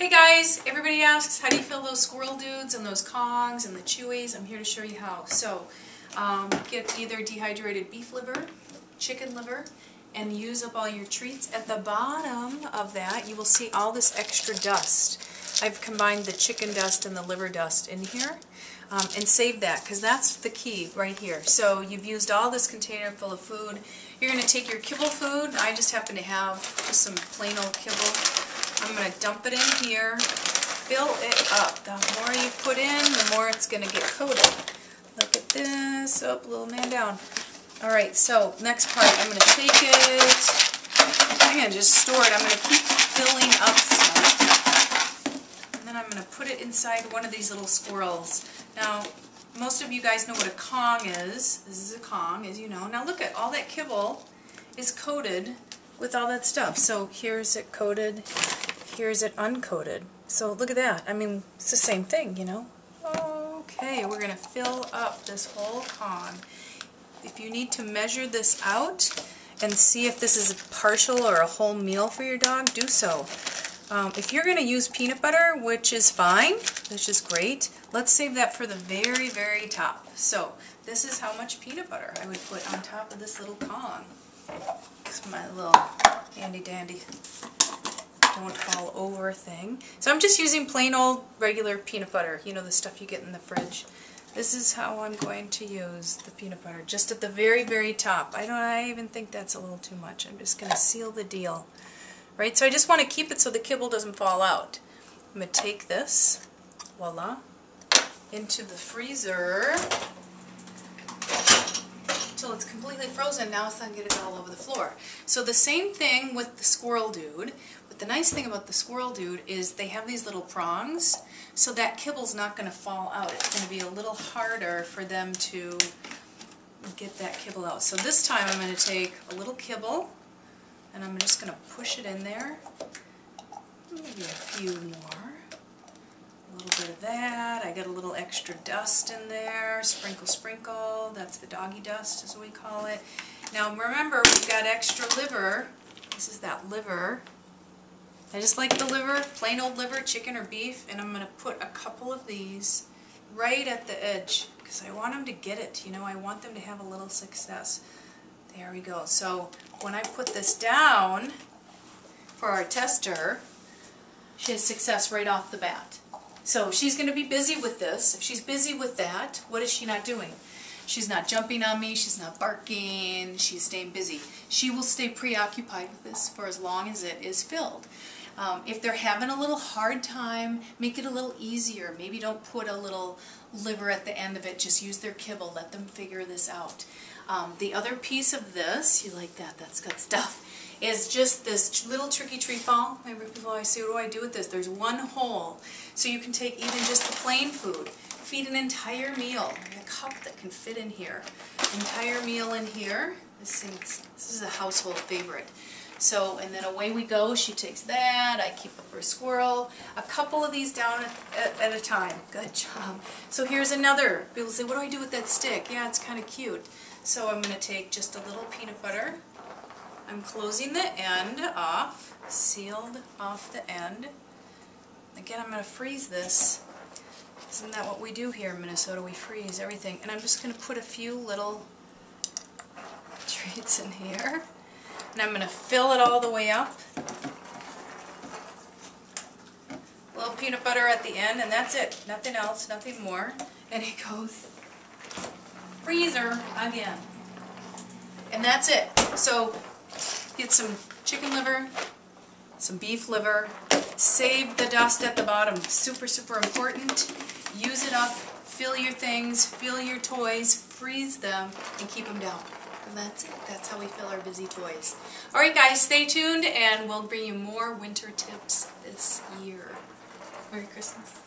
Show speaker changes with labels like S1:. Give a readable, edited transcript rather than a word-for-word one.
S1: Hey guys, everybody asks how do you fill those Squirrel Dudes and those Kongs and the Chewies. I'm here to show you how. So get either dehydrated beef liver, chicken liver, and use up all your treats. At the bottom of that you will see all this extra dust. I've combined the chicken dust and the liver dust in here. And save that, because that's the key right here. So you've used all this container full of food. You're going to take your kibble food. I just happen to have just some plain old kibble. I'm going to dump it in here, fill it up. The more you put in, the more it's going to get coated. Look at this. Oh, little man down. Alright, so next part, I'm going to take it. I'm going to just store it. I'm going to keep filling up stuff. And then I'm going to put it inside one of these little squirrels. Now, most of you guys know what a Kong is. This is a Kong, as you know. Now look at all that kibble is coated with all that stuff. So here's it coated, here's it uncoated. So look at that. I mean, it's the same thing, you know. Okay, we're going to fill up this whole Kong. If you need to measure this out and see if this is a partial or a whole meal for your dog, do so. If you're going to use peanut butter, which is fine, which is great, let's save that for the very, very top. So this is how much peanut butter I would put on top of this little Kong. It's my little handy dandy don't fall over thing. So I'm just using plain old regular peanut butter, you know, the stuff you get in the fridge. This is how I'm going to use the peanut butter, just at the very, very top. I even think that's a little too much. I'm just going to seal the deal. Right, so I just want to keep it so the kibble doesn't fall out. I'm going to take this, voila, into the freezer until it's completely frozen. Now it's not going to get it all over the floor. So the same thing with the Squirrel Dude. But the nice thing about the Squirrel Dude is they have these little prongs, so that kibble's not going to fall out. It's going to be a little harder for them to get that kibble out. So this time I'm going to take a little kibble, and I'm just going to push it in there. Maybe a few more. A little bit of that. I got a little extra dust in there. Sprinkle, sprinkle. That's the doggy dust, as we call it. Now remember, we've got extra liver. This is that liver. I just like the liver, plain old liver, chicken or beef, and I'm going to put a couple of these right at the edge because I want them to get it. You know, I want them to have a little success. There we go. So when I put this down for our tester, she has success right off the bat. So she's going to be busy with this. If she's busy with that, what is she not doing? She's not jumping on me, she's not barking, she's staying busy. She will stay preoccupied with this for as long as it is filled. If they're having a little hard time, make it a little easier. Maybe don't put a little liver at the end of it, just use their kibble, let them figure this out. The other piece of this, you like that, that's good stuff, is just this little tricky treat ball. Remember, people always say, what do I do with this? There's one hole. So you can take even just the plain food, feed an entire meal, a cup that can fit in here. Entire meal in here. This is a household favorite. So, and then away we go. She takes that. I keep up her squirrel. A couple of these down at a time. Good job. So here's another. People say, what do I do with that stick? Yeah, it's kind of cute. So I'm going to take just a little peanut butter. I'm closing the end off, sealed off the end. Again, I'm going to freeze this. Isn't that what we do here in Minnesota? We freeze everything. And I'm just going to put a few little treats in here. And I'm going to fill it all the way up. A little peanut butter at the end, and that's it. Nothing else, nothing more. And it goes freezer again. And that's it. So get some chicken liver, some beef liver, save the dust at the bottom. Super, super important. Use it up, fill your things, fill your toys, freeze them, and keep them down. And that's it. That's how we fill our busy toys. Alright guys, stay tuned and we'll bring you more winter tips this year. Merry Christmas.